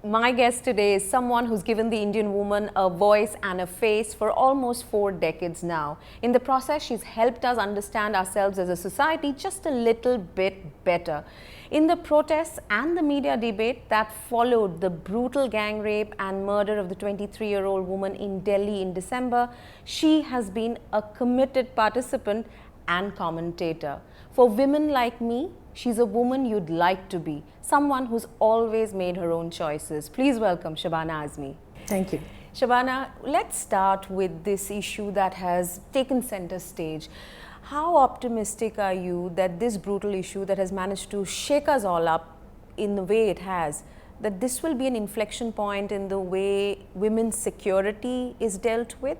My guest today is someone who's given the Indian woman a voice and a face for almost 4 decades now. In the process, she's helped us understand ourselves as a society just a little bit better. In the protests and the media debate that followed the brutal gang rape and murder of the 23-year-old woman in Delhi in December, she has been a committed participant and commentator. For women like me, she's a woman you'd like to be, someone who's always made her own choices. Please welcome Shabana Azmi. Thank you. Shabana, let's start with this issue that has taken center stage. How optimistic are you that this brutal issue that has managed to shake us all up in the way it has, that this will be an inflection point in the way women's security is dealt with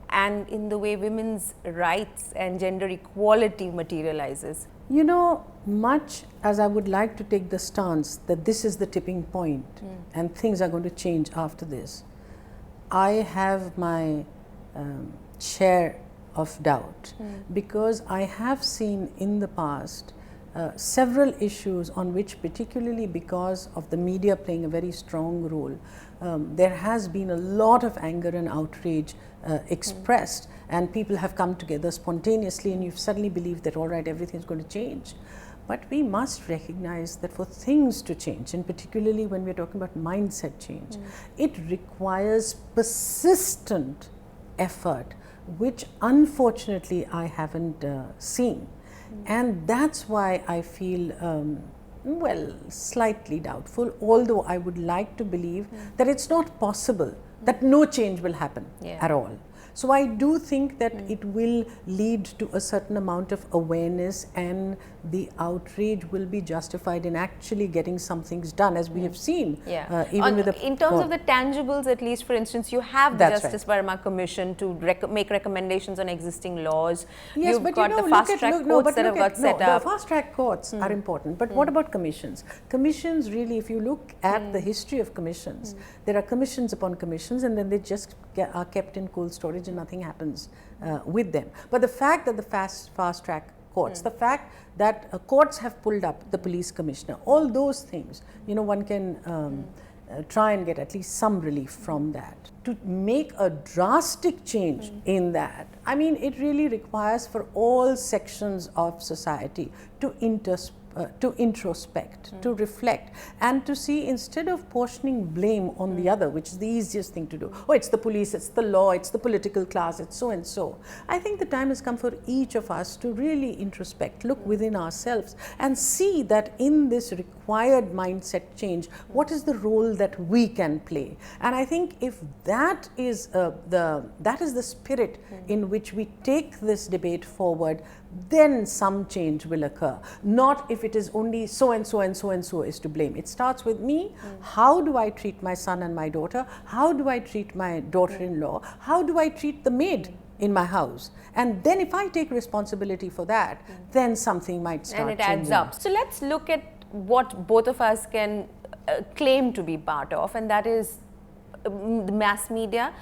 and in the way women's rights and gender equality materializes? You know, much as I would like to take the stance that this is the tipping point and things are going to change after this, I have my share of doubt because I have seen in the past several issues on which, particularly because of the media playing a very strong role, there has been a lot of anger and outrage expressed, and people have come together spontaneously, and you suddenly believe that all right, everything is going to change. But we must recognize that for things to change, and particularly when we are talking about mindset change, it requires persistent effort, which unfortunately I haven't seen. And that's why I feel well, slightly doubtful, although I would like to believe that it's not possible that no change will happen at all. So I do think that it will lead to a certain amount of awareness, and the outrage will be justified in actually getting some things done, as we have seen. Even with the in terms of the tangibles, at least, for instance, you have the Justice Verma Commission to make recommendations on existing laws. Yes, You've got the fast track courts that have got set up. The fast track courts are important, but what about commissions? Commissions, really, if you look at the history of commissions, there are commissions upon commissions, and then they just are kept in cold storage and nothing happens with them. But the fact that the fast track courts, the fact that courts have pulled up the police commissioner, all those things, you know, one can try and get at least some relief from that. To make a drastic change in that, I mean, it really requires for all sections of society to introspect, to reflect, and to see, instead of portioning blame on the other, which is the easiest thing to do. Oh, it's the police, it's the law, it's the political class, it's so and so. I think the time has come for each of us to really introspect, look within ourselves, and see that in this required mindset change, what is the role that we can play. And I think if that is the spirit in which we take this debate forward, then some change will occur. Not if it is only so and so and so and so is to blame. It starts with me. How do I treat my son and my daughter? How do I treat my daughter-in-law? How do I treat the maid in my house? And then if I take responsibility for that, then something might start changing. And it adds up. So let's look at what both of us can claim to be part of, and that is the mass media,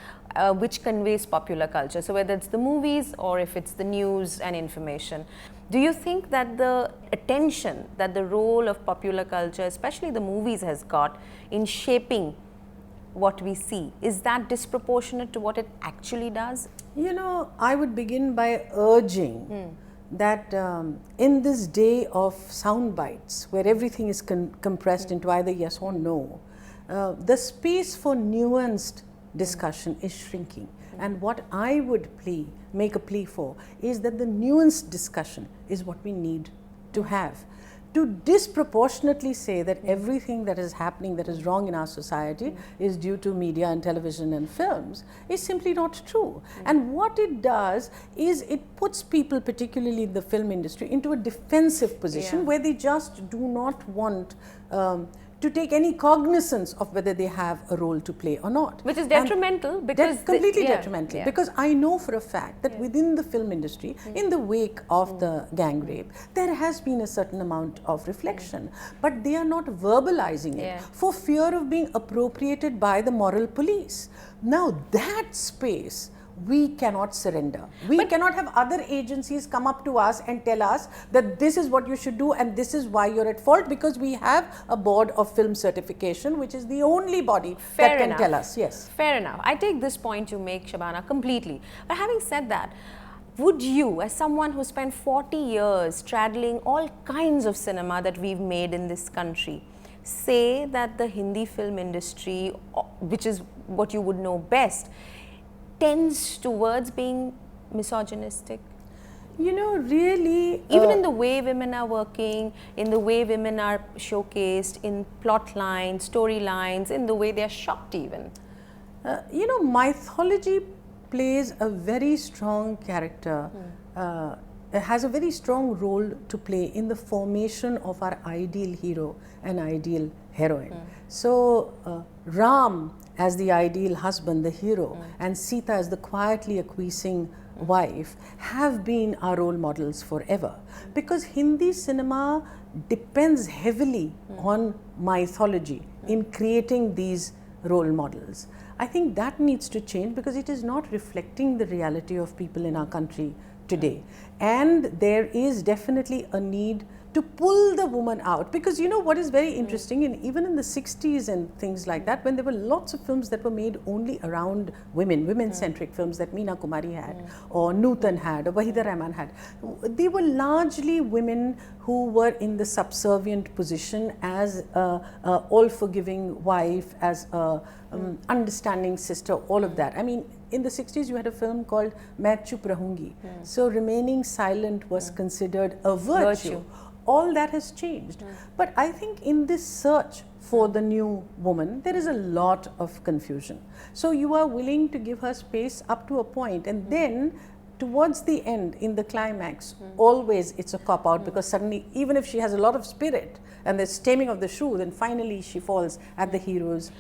which conveys popular culture. So whether it's the movies or if it's the news and information. Do you think that the attention that the role of popular culture, especially the movies, has got in shaping what we see, is that disproportionate to what it actually does? You know, I would begin by urging that in this day of sound bites, where everything is compressed into either yes or no, the space for nuanced discussion is shrinking. And what I would make a plea for is that the nuanced discussion is what we need to have. To disproportionately say that everything that is happening that is wrong in our society is due to media and television and films is simply not true. And what it does is it puts people, particularly in the film industry, into a defensive position where they just do not want to take any cognizance of whether they have a role to play or not. Which is detrimental, because... completely detrimental. Because I know for a fact that within the film industry, in the wake of the gang rape, there has been a certain amount of reflection. But they are not verbalizing it for fear of being appropriated by the moral police. Now that space we cannot surrender. We cannot have other agencies come up to us and tell us that this is what you should do and this is why you're at fault, because we have a board of film certification, which is the only body that can tell us. Yes. Fair enough. I take this point you make, Shabana, completely. But having said that, would you, as someone who spent 40 years straddling all kinds of cinema that we've made in this country, say that the Hindi film industry, which is what you would know best, tends towards being misogynistic? You know, really, even in the way women are working, in the way women are showcased, in plot lines, storylines, in the way they are shot even. You know, mythology plays a very strong character, has a very strong role to play in the formation of our ideal hero and ideal heroine. So, Ram as the ideal husband, the hero, and Sita as the quietly acquiescing wife have been our role models forever, because Hindi cinema depends heavily on mythology in creating these role models. I think that needs to change, because it is not reflecting the reality of people in our country today, and there is definitely a need to pull the woman out, because you know what is very interesting, even in the 60s and things like that, when there were lots of films that were made only around women, women-centric films that Meena Kumari had, or Nutan had, or Wahida Rahman had, they were largely women who were in the subservient position as a all-forgiving wife, as a understanding sister, all of that. I mean, in the 60s you had a film called Main Chup Rahungi. So remaining silent was considered a virtue. All that has changed. But I think in this search for the new woman, there is a lot of confusion. So you are willing to give her space up to a point, and then towards the end, in the climax, always it's a cop-out, because suddenly, even if she has a lot of spirit and the stemming of the shoe, then finally she falls at the hero's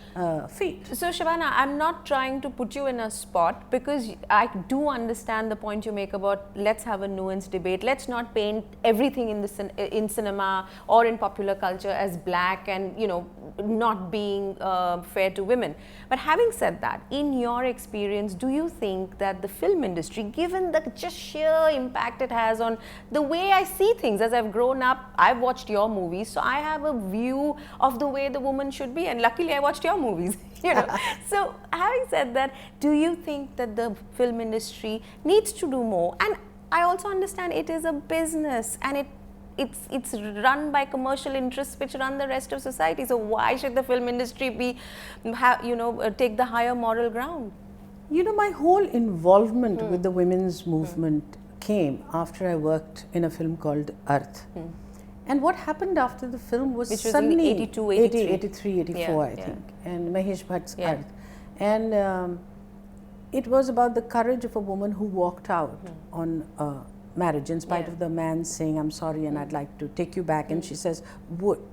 feet. So Shabana, I'm not trying to put you in a spot, because I do understand the point you make about let's have a nuanced debate. Let's not paint everything in cinema or in popular culture as black and, you know, not being fair to women. But having said that, in your experience, do you think that the film industry, given the just sheer impact it has on the way I see things as I've grown up, I've watched your movies, so I have a view of the way the woman should be, and luckily I watched your movies, you know. So having said that, do you think that the film industry needs to do more? And I also understand it is a business, and it's run by commercial interests which run the rest of society. So why should the film industry be, take the higher moral ground? You know, my whole involvement with the women's movement came after I worked in a film called Arth. And what happened after the film was, which was suddenly in 82, 83. 83, 84, I think, and Mahesh Bhatt's Arth. And it was about the courage of a woman who walked out on marriage, in spite of the man saying, I'm sorry and I'd like to take you back. And she says,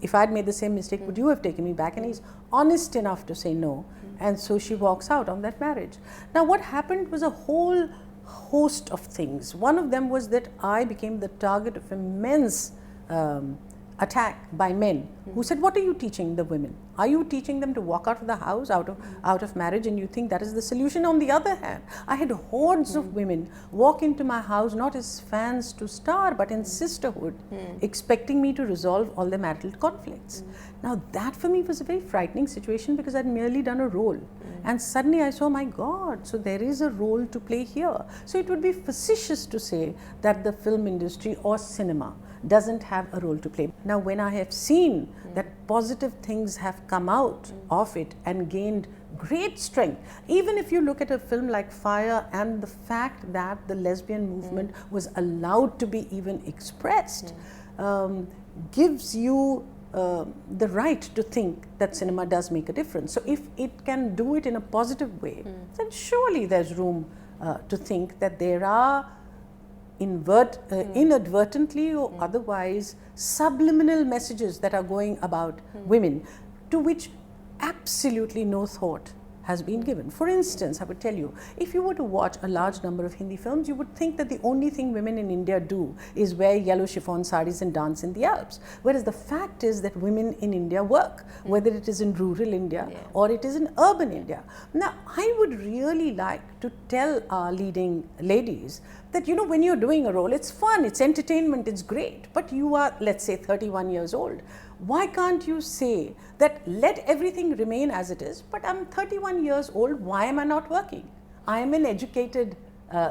if I'd made the same mistake, would you have taken me back? And he's honest enough to say no. And so she walks out on that marriage. Now what happened was a whole host of things. One of them was that I became the target of immense attack by men who said, what are you teaching the women? Are you teaching them to walk out of the house, out of marriage, and you think that is the solution? On the other hand, I had hordes of women walk into my house, not as fans to star, but in sisterhood, expecting me to resolve all their marital conflicts. Now that for me was a very frightening situation, because I'd merely done a role. And suddenly I saw, my God, so there is a role to play here. So it would be facetious to say that the film industry or cinema doesn't have a role to play. Now when I have seen that positive things have come out of it and gained great strength, even if you look at a film like Fire, and the fact that the lesbian movement was allowed to be even expressed, gives you the right to think that cinema does make a difference. So if it can do it in a positive way, then surely there's room to think that there are inadvertently or otherwise subliminal messages that are going about women, to which absolutely no thought has been given. For instance, I would tell you, if you were to watch a large number of Hindi films, you would think that the only thing women in India do is wear yellow chiffon sarees and dance in the Alps. Whereas the fact is that women in India work, whether it is in rural India or it is in urban India. Now, I would really like to tell our leading ladies that, you know, when you're doing a role, it's fun, it's entertainment, it's great, but you are, let's say, 31 years old. Why can't you say that let everything remain as it is, but I'm 31 years old, why am I not working? I am an educated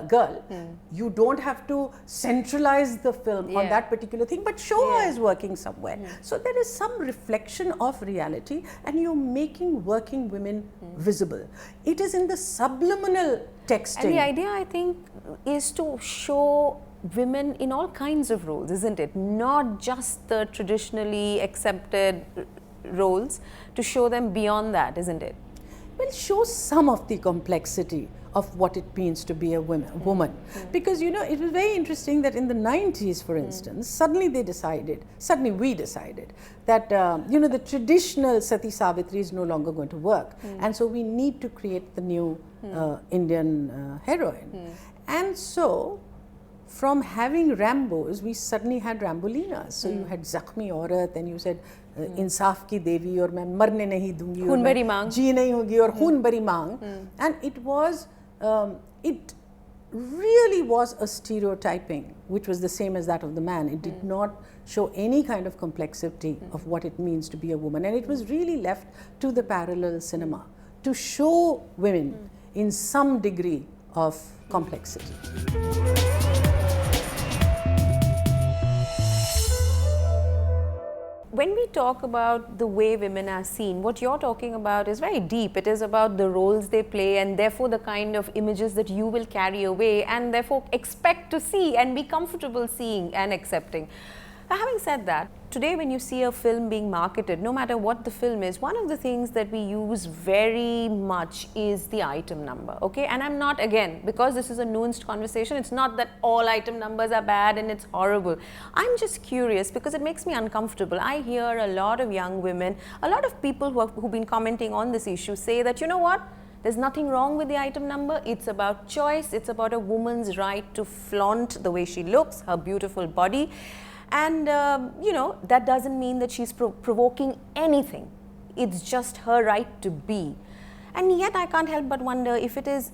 girl. You don't have to centralize the film on that particular thing, but show her as working somewhere. So there is some reflection of reality, and you're making working women visible. It is in the subliminal texting. And the idea, I think, is to show women in all kinds of roles, isn't it? Not just the traditionally accepted roles, to show them beyond that, isn't it? Well, show some of the complexity of what it means to be a woman. Because, you know, it was very interesting that in the 90s, for instance, suddenly we decided that, you know, the traditional Sati Savitri is no longer going to work. And so we need to create the new Indian heroine. And so, from having Rambos, we suddenly had Rambolinas. So you had Zakhmi Aurat, and you said Insaf ki Devi, or main marne nahi dungi, Khoon bari maang, ji nahi hogi, or Khoon bari maang. And it was, it really was a stereotyping, which was the same as that of the man. It did not show any kind of complexity of what it means to be a woman. And it was really left to the parallel cinema to show women in some degree of complexity. When we talk about the way women are seen, what you're talking about is very deep. It is about the roles they play, and therefore the kind of images that you will carry away and therefore expect to see and be comfortable seeing and accepting. Now, having said that, today when you see a film being marketed, no matter what the film is, one of the things that we use very much is the item number, okay? And I'm not, again, because this is a nuanced conversation, it's not that all item numbers are bad and it's horrible. I'm just curious because it makes me uncomfortable. I hear a lot of young women, a lot of people who've been commenting on this issue say that, you know what? There's nothing wrong with the item number. It's about choice. It's about a woman's right to flaunt the way she looks, her beautiful body. And, you know, that doesn't mean that she's provoking anything. It's just her right to be. And yet I can't help but wonder if it is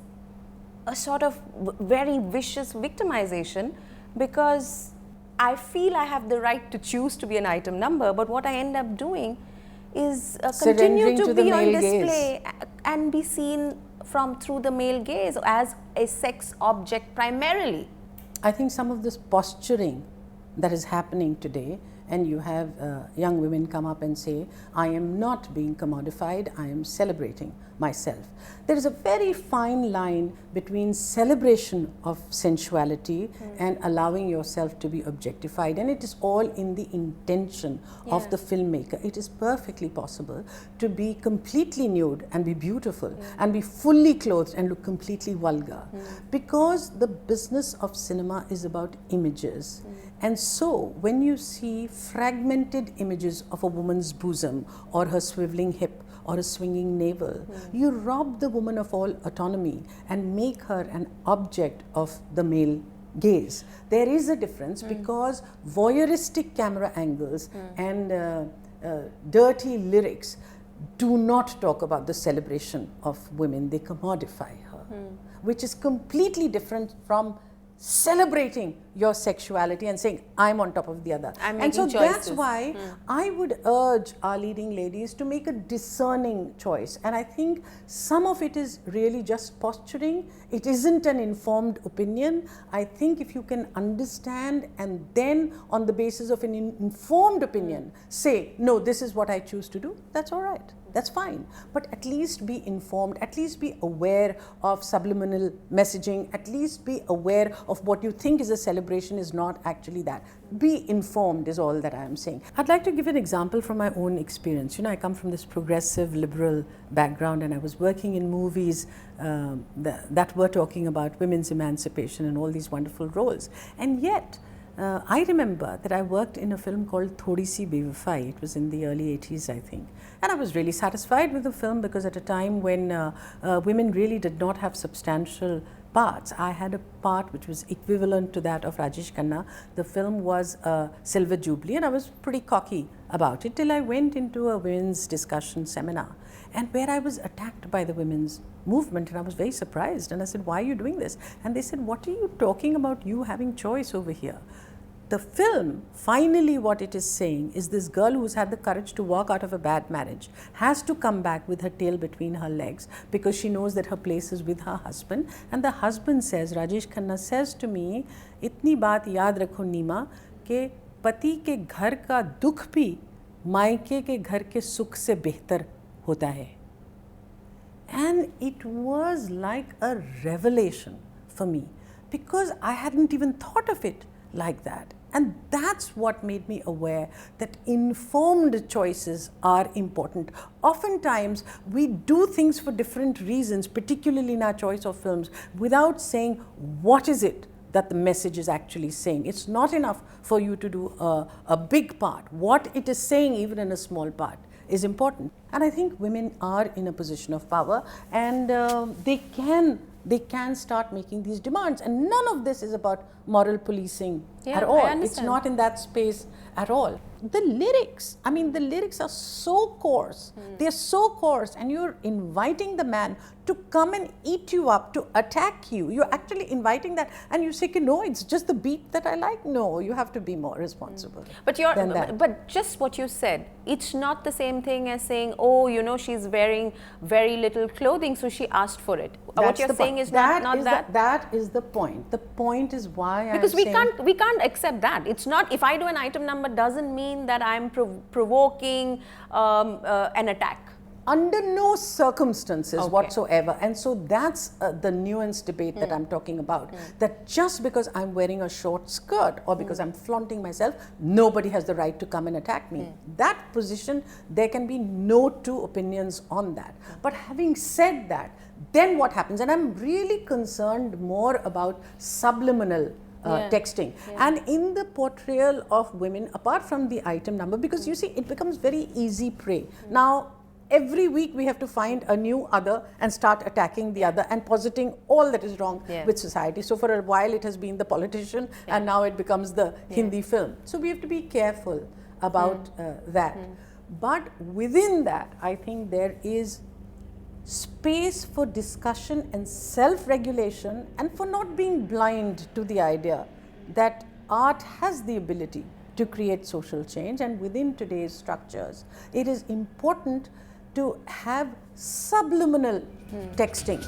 a sort of very vicious victimization, because I feel I have the right to choose to be an item number, but what I end up doing is continue to be on display and be seen through the male gaze as a sex object primarily. I think some of this posturing that is happening today, and you have young women come up and say, I am not being commodified, I am celebrating myself. There is a very fine line between celebration of sensuality and allowing yourself to be objectified, and it is all in the intention of the filmmaker. It is perfectly possible to be completely nude and be beautiful and be fully clothed and look completely vulgar, because the business of cinema is about images. And so when you see fragmented images of a woman's bosom or her swiveling hip or a swinging navel, you rob the woman of all autonomy and make her an object of the male gaze. There is a difference because voyeuristic camera angles and dirty lyrics do not talk about the celebration of women, they commodify her, which is completely different from celebrating your sexuality and saying, I'm on top of the other. And so that's why I would urge our leading ladies to make a discerning choice. And I think some of it is really just posturing. It isn't an informed opinion. I think if you can understand and then on the basis of an informed opinion say, no, this is what I choose to do, that's all right. That's fine, but at least be informed, at least be aware of subliminal messaging, at least be aware of what you think is a celebration is not actually that. Be informed is all that I am saying. I'd like to give an example from my own experience. You know, I come from this progressive liberal background, and I was working in movies that were talking about women's emancipation and all these wonderful roles. And yet, I remember that I worked in a film called Thodi Si Bewafai. It was in the early 80s, I think. And I was really satisfied with the film because at a time when women really did not have substantial parts, I had a part which was equivalent to that of Rajesh Khanna. The film was Silver Jubilee, and I was pretty cocky about it till I went into a women's discussion seminar, and where I was attacked by the women's movement, and I was very surprised, and I said, why are you doing this? And they said, what are you talking about, you having choice over here? The film, finally what it is saying is this girl who's had the courage to walk out of a bad marriage has to come back with her tail between her legs because she knows that her place is with her husband. And the husband says, Rajesh Khanna says to me, itni baat yaad rakho Nima, ke pati ke ghar ka dukh bhi maike ke ghar ke sukh se behtar hota hai. And it was like a revelation for me because I hadn't even thought of it like that. And that's what made me aware that informed choices are important. Oftentimes, we do things for different reasons, particularly in our choice of films, without saying what is it that the message is actually saying. It's not enough for you to do a big part. What it is saying, even in a small part, is important. And I think women are in a position of power, and they can start making these demands, and none of this is about moral policing at all. It's not in that space at all. The lyrics, I mean, the lyrics are so coarse. They're so coarse, and you're inviting the man to come and eat you up, to attack you. You're actually inviting that, and you say, no, it's just the beat that I like. No, you have to be more responsible. But just what you said, it's not the same thing as saying, oh, you know, she's wearing very little clothing, so she asked for it. What you're saying is not that. That is the point. The point is why because we can't accept that. It's not, if I do an item number, doesn't mean that I'm provoking an attack. Under no circumstances whatsoever. And so that's the nuanced debate that I'm talking about. That just because I'm wearing a short skirt or because I'm flaunting myself, nobody has the right to come and attack me. That position, there can be no two opinions on that. But having said that, then what happens? And I'm really concerned more about subliminal texting. And in the portrayal of women, apart from the item number, because you see, it becomes very easy prey. Now, every week we have to find a new other and start attacking the other and positing all that is wrong with society. So for a while it has been the politician, and now it becomes the Hindi film. So we have to be careful about that. But within that, I think there is space for discussion and self-regulation, and for not being blind to the idea that art has the ability to create social change. And within today's structures, it is important to have subliminal texting.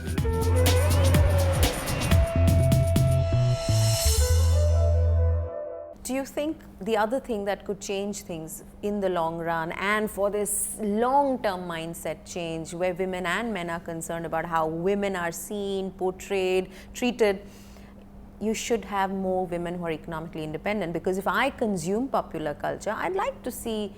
Do you think the other thing that could change things in the long run, and for this long-term mindset change where women and men are concerned about how women are seen, portrayed, treated, you should have more women who are economically independent? Because if I consume popular culture, I'd like to see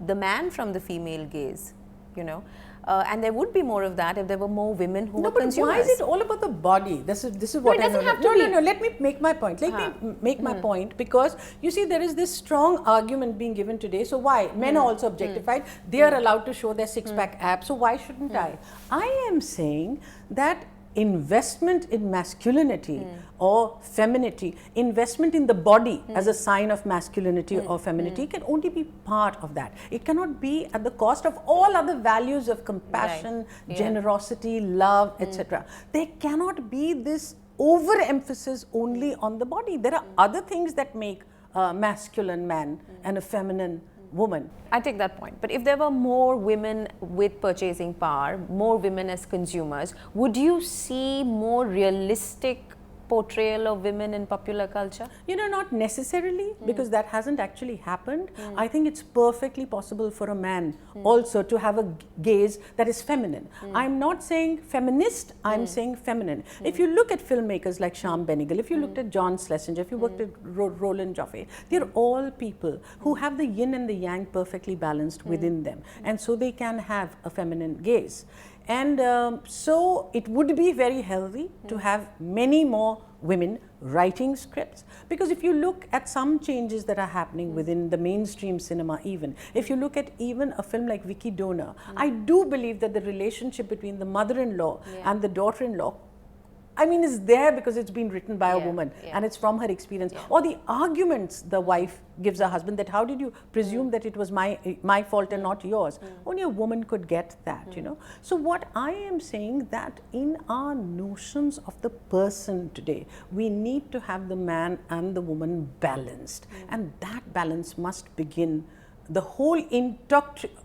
the man from the female gaze, you know. And there would be more of that if there were more women who were consumers. But why is it all about the body? This is what I know. No, let me make my point. Let me make my point, because you see, there is this strong argument being given today. So why? Men are also objectified. They are allowed to show their six-pack abs. So why shouldn't I? I am saying that investment in masculinity or femininity, investment in the body as a sign of masculinity or femininity can only be part of that. It cannot be at the cost of all other values of compassion, generosity, love, etc. There cannot be this overemphasis only on the body. There are other things that make a masculine man and a feminine woman. I take that point. But if there were more women with purchasing power, more women as consumers, would you see more realistic portrayal of women in popular culture? You know, not necessarily, because that hasn't actually happened. I think it's perfectly possible for a man also to have a gaze that is feminine. I'm not saying feminist, I'm saying feminine. If you look at filmmakers like Shyam Benegal, if you looked at John Schlesinger, if you looked at Roland Joffe, they're all people who have the yin and the yang perfectly balanced within them. And so they can have a feminine gaze. And so it would be very healthy to have many more women writing scripts. Because if you look at some changes that are happening within the mainstream cinema, even if you look at even a film like Vicky Donor, I do believe that the relationship between the mother-in-law and the daughter-in-law, I mean, is there because it's been written by a woman and it's from her experience. Or the arguments the wife gives her husband, that how did you presume that it was my fault and not yours? Only a woman could get that, you know. So what I am saying, that in our notions of the person today, we need to have the man and the woman balanced. And that balance must begin, the whole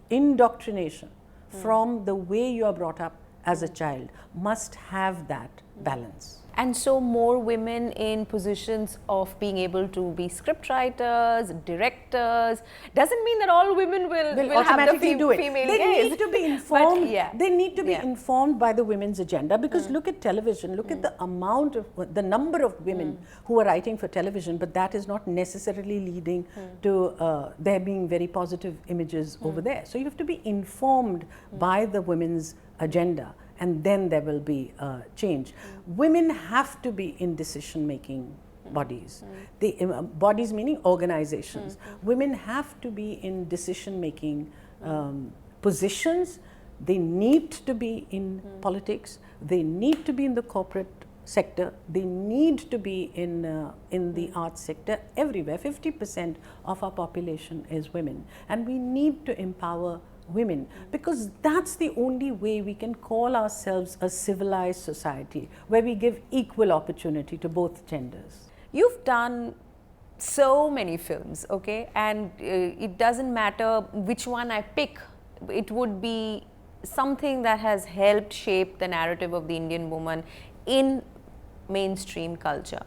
indoctrination from the way you are brought up as a child must have that balance. And so more women in positions of being able to be script writers, directors, doesn't mean that all women will automatically have the do it. female They gaze. need to be informed. But, they need to be informed by the women's agenda, because look at television, look at the amount of, the number of women who are writing for television, but that is not necessarily leading to there being very positive images over there. So you have to be informed by the women's agenda, and then there will be change. Women have to be in decision-making bodies. Bodies meaning organizations. Women have to be in decision-making positions. They need to be in politics. They need to be in the corporate sector. They need to be in the arts sector. Everywhere. 50% of our population is women, and we need to empower women, because that's the only way we can call ourselves a civilized society, where we give equal opportunity to both genders. You've done so many films, okay, and it doesn't matter which one I pick, it would be something that has helped shape the narrative of the Indian woman in mainstream culture.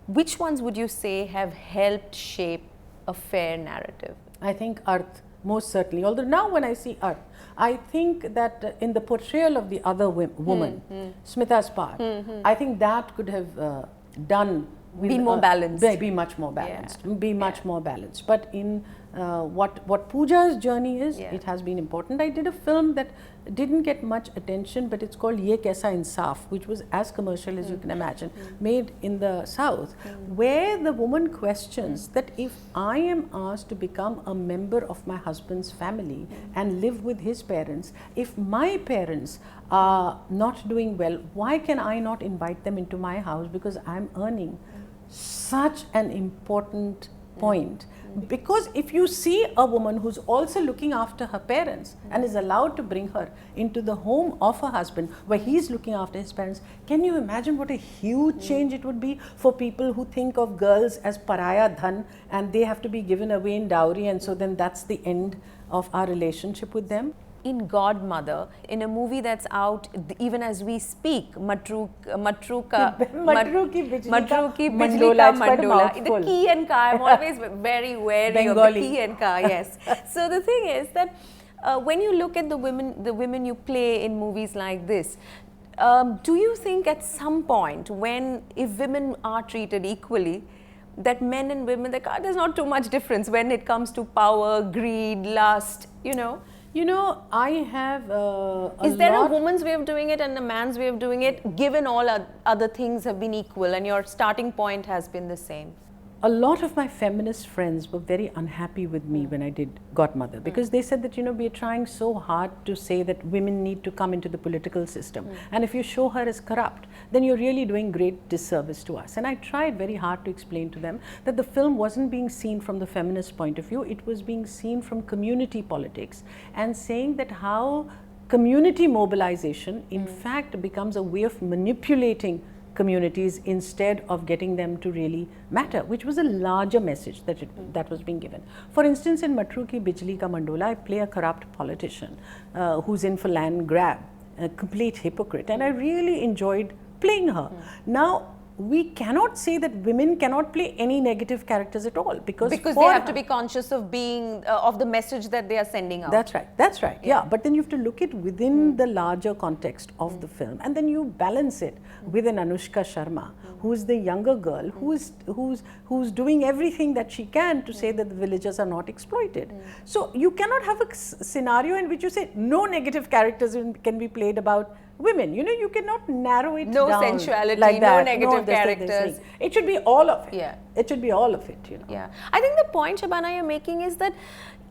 Which ones would you say have helped shape a fair narrative? I think Arth, most certainly. Although now when I see Arth, I think that in the portrayal of the other woman, Smita's part, I think that could have done with, be more balanced. Be much more balanced. Be much more balanced. But in what Pooja's journey is, it has been important. I did a film that didn't get much attention, but it's called Ye Kaisa Insaf, which was as commercial as you can imagine, made in the South, where the woman questions that if I am asked to become a member of my husband's family and live with his parents, if my parents are not doing well, why can I not invite them into my house because I'm earning? Such an important point. Because if you see a woman who's also looking after her parents and is allowed to bring her into the home of her husband where he's looking after his parents, can you imagine what a huge change it would be for people who think of girls as paraya dhan and they have to be given away in dowry, and so then that's the end of our relationship with them? In Godmother, in a movie that's out even as we speak, Matru Ki Bijli Ka Mandola. The ki and ka, I'm always very wary Bengali. of the ki and ka, yes. So the thing is that when you look at the women you play in movies like this, do you think at some point when, if women are treated equally, that men and women, there's not too much difference when it comes to power, greed, lust, you know? You know, I have Is there a woman's way of doing it and a man's way of doing it, given all other things have been equal and your starting point has been the same? A lot of my feminist friends were very unhappy with me when I did Godmother, because they said that, you know, we're trying so hard to say that women need to come into the political system. And if you show her as corrupt, then you're really doing great disservice to us. And I tried very hard to explain to them that the film wasn't being seen from the feminist point of view, it was being seen from community politics, and saying that how community mobilization in fact becomes a way of manipulating communities instead of getting them to really matter, which was a larger message that was being given. For instance, in Matru Ki Bijli Ka Mandola, I play a corrupt politician who's in for land grab, a complete hypocrite, and I really enjoyed playing her. Now, we cannot say that women cannot play any negative characters at all, because they have to be conscious of being of the message that they are sending out. That's right. Yeah, but then you have to look at within the larger context of the film, and then you balance it with an Anushka Sharma, who is the younger girl, who's doing everything that she can to say that the villagers are not exploited. So you cannot have a scenario in which you say no negative characters can be played about women. You know, you cannot narrow it No down sensuality, like no that. negative this characters. thing. It should be all of it. Yeah. It should be all of it, you know. Yeah, I think the point, Shabana, you're making is that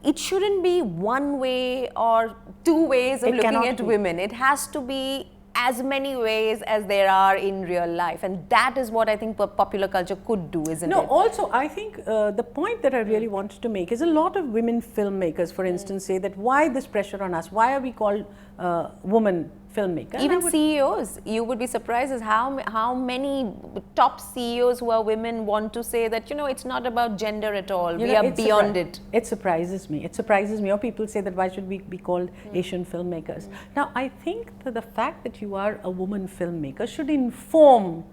it shouldn't be one way or two ways of It looking cannot at be. women. It has to be as many ways as there are in real life, and that is what I think popular culture could do, isn't No, it? also I think the point that I really wanted to make is a lot of women filmmakers, for instance, say that why this pressure on us? Why are we called woman filmmaker? Even CEOs, you would be surprised as how many top CEOs who are women want to say that, you know, it's not about gender at all. We are beyond it. It surprises me. It surprises me. Or people say that why should we be called Asian filmmakers? Now, I think that the fact that you are a woman filmmaker should inform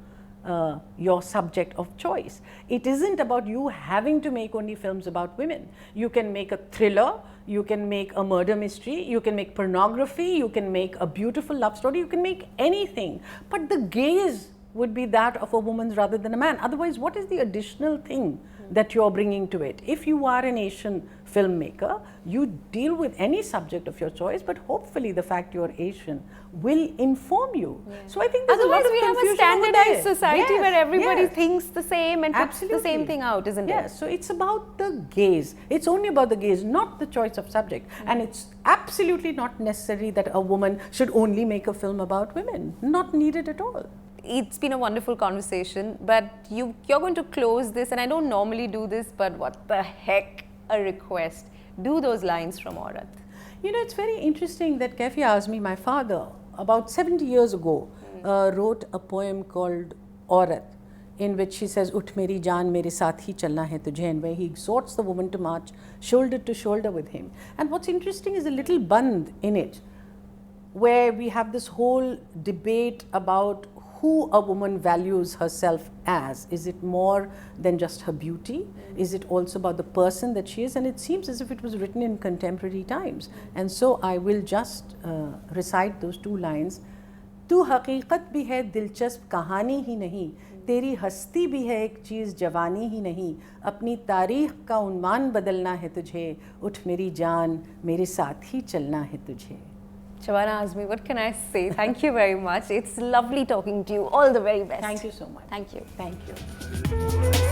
your subject of choice. It isn't about you having to make only films about women. You can make a thriller, you can make a murder mystery, you can make pornography, you can make a beautiful love story, you can make anything. But the gaze would be that of a woman rather than a man. Otherwise, what is the additional thing that you're bringing to it? If you are an Asian filmmaker, you deal with any subject of your choice, but hopefully the fact you're Asian will inform you. Yeah. So I think there's otherwise a lot of we have a confusion standardized society where everybody yes. thinks the same and puts the same thing out, isn't it? Yes, so it's about the gaze. It's only about the gaze, not the choice of subject. And it's absolutely not necessary that a woman should only make a film about women. Not needed at all. It's been a wonderful conversation, but you're going to close this, and I don't normally do this, but what the heck, a request. Do those lines from Aurat. You know, it's very interesting that Shabana Azmi, my father, about 70 years ago, wrote a poem called Aurat, in which she says, "Ut meri jaan, mere saath hi chalna hai tujhe," and where he exhorts the woman to march shoulder to shoulder with him. And what's interesting is a little band in it, where we have this whole debate about who a woman values herself as. Is it more than just her beauty? Is it also about the person that she is? And it seems as if it was written in contemporary times. And so I will just recite those two lines. "Tu haqiqat bhi hai dilchasp kahani hi nahi, तेरी हस्ती भी है एक चीज़ जवानी ही नहीं, अपनी तारीख का उन्मान बदलना है तुझे, उठ मेरी जान मेरे साथ ही चलना है तुझे." Shabana Azmi, what can I say? Thank you very much. It's lovely talking to you. All the very best. Thank you so much. Thank you. Thank you.